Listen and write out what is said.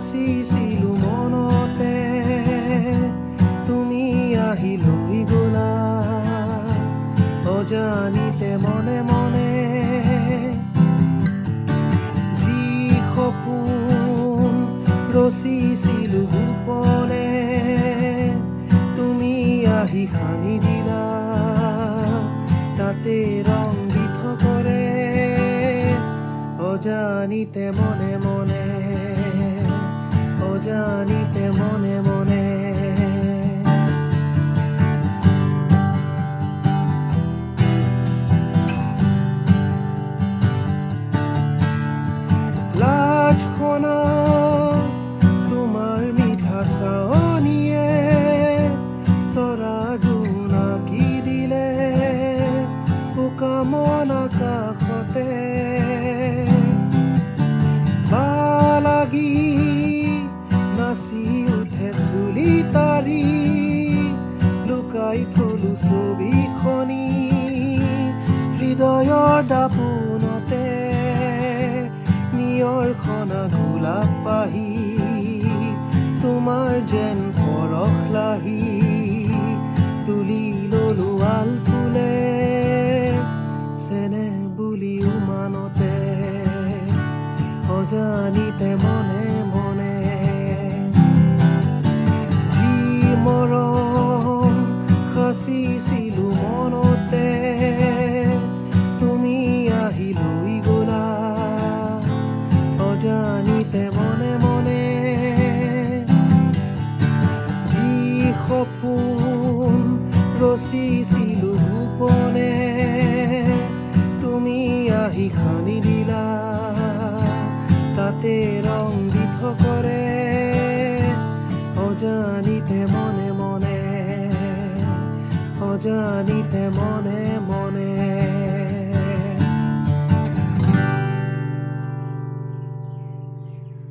সাচিছিলো মনতে তুমি আহি লৈ গলা অজানিতে মনে মনে যি সপোন ৰচিছিলো গোপনে তুমি আহি সানি দিলা তাতে ৰং দি থকৰে অজানিতে মনে মনে অজানিতে মনে মনে লাজখনা তোমাৰ মিঠা চাৱনিয়ে তৰা জোনাকি দিলে উকামন আকাশতে লাগি নাচি উঠে চুলি তাৰি লুকাই থলো ছবিখনি হৃদয়ৰ দাপোনতে নিয়ৰখনা গোলাপ পাহি তোমাৰ যেন পৰশ লাহি তুলি ললো আল ফুলে চেনে বুলি উমানতে অজানিতে মনে মনে যি মৰম সাচিছিলো মনতে তুমি আহি লৈ গলা অজানিতে মনে মনে যি সপোন ৰচিছিলো গোপনে তুমি আহি সানি দিলা তাতে ৰং